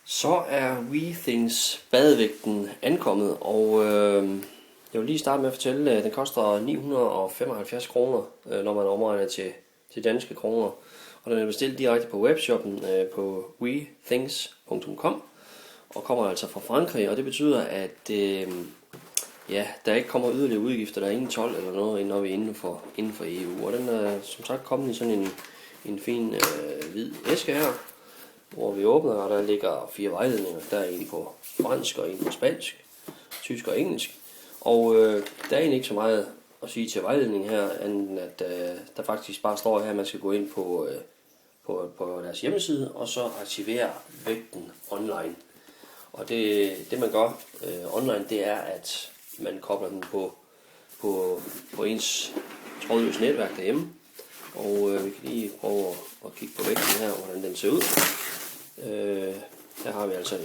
Så er WeThings badevægten ankommet, og jeg vil lige starte med at fortælle, at den koster 975 kroner, når man omregner til danske kroner. Og den er bestilt direkte på webshoppen på wethings.com og kommer altså fra Frankrig, og det betyder, at der ikke kommer yderligere udgifter, der er ingen told eller noget, når vi er inden for EU. Og den er som sagt kommet i sådan en fin hvid æske her, hvor vi åbner, og der ligger 4 vejledninger. Der er en på fransk og en på spansk, tysk og engelsk. Og der er egentlig ikke så meget at sige til vejledningen her, end at der faktisk bare står her, at man skal gå ind på deres hjemmeside, og så aktivere vægten online. Og det man gør online, det er, at man kobler den på ens trådløse netværk derhjemme. Og vi kan lige prøve at kigge på vægten her, hvordan den ser ud. Der har vi altså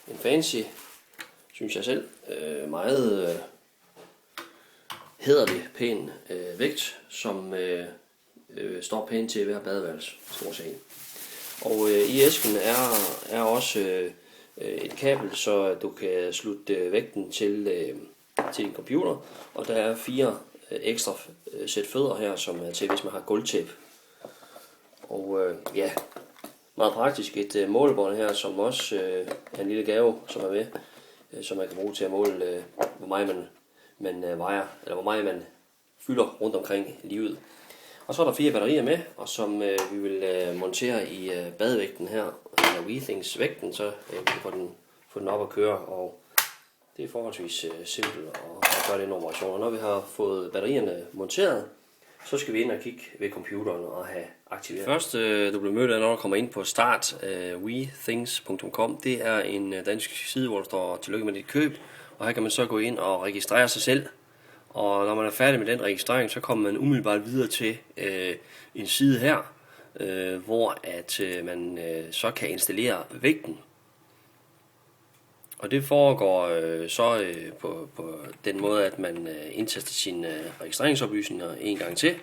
en fancy, synes jeg selv, meget hæderlig, pæn vægt, som står pænt til hver badeværelse, stort set. Og i æsken er også et kabel, så du kan slutte vægten til din computer, og der er 4 ekstra sæt fødder her, som er til, hvis man har gulvtæppe. Og meget praktisk et målebånd her, som også er en lille gave, som er med, som man kan bruge til at måle, hvor meget man vejer, eller hvor meget man fylder rundt omkring livet. Og så er der 4 batterier med, og som vi vil montere i badevægten her, eller WeThings vægten, så vi kan få den op at køre, og det er forholdsvis simpelt at gøre den operation. Og når vi har fået batterierne monteret, så skal vi ind og kigge ved computeren og have aktiveret. Først du bliver mødt af, når du kommer ind på start wethings.com. Det er en dansk side, hvor der står tillykke med dit køb, og her kan man så gå ind og registrere sig selv. Og når man er færdig med den registrering, så kommer man umiddelbart videre til en side her, hvor at man så kan installere vægten. Og det foregår på den måde, at man indtaster sine registreringsoplysninger en gang til.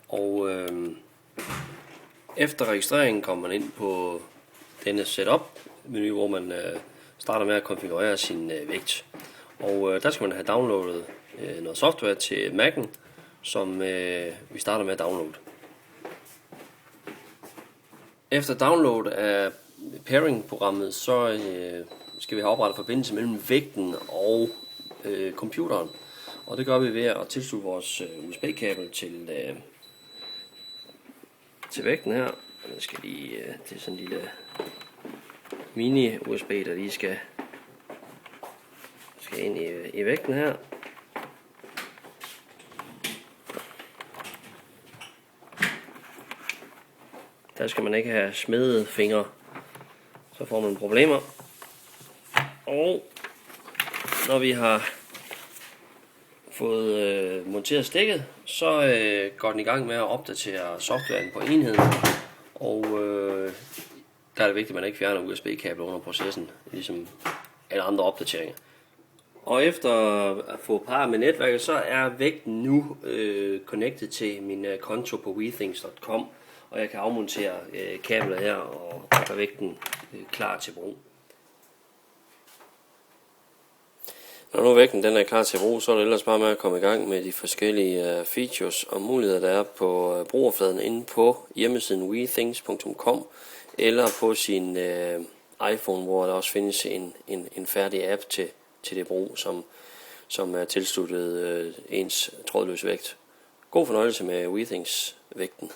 Og efter registreringen kommer man ind på denne setup-menu, hvor man starter med at konfigurere sin vægt. Og der skal man have downloadet noget software til Mac'en, som vi starter med at downloade. Efter download af pairing-programmet, så skal vi have oprettet forbindelse mellem vægten og computeren. Og det gør vi ved at tilslutte vores USB-kabel til vægten her. Og den skal lige til sådan en lille mini-USB, der lige skal ind i vægten her. Der skal man ikke have smedede fingre, så får man problemer. Og når vi har fået monteret stikket, så går den i gang med at opdatere softwaren på enheden. Og der er det vigtigt, at man ikke fjerner USB-kabler under processen, ligesom alle andre opdateringer. Og efter at få parret med netværket, så er vægten nu connected til min konto på wethings.com, og jeg kan afmontere kablet her og gøre vægten klar til brug. Når nu vægten den er klar til brug, så er det ellers bare med at komme i gang med de forskellige features og muligheder, der er på brugerfladen inde på hjemmesiden wethings.com eller på sin iPhone, hvor der også findes en færdig app til det brug, som er tilsluttet ens trådløse vægt. God fornøjelse med WeThings vægten.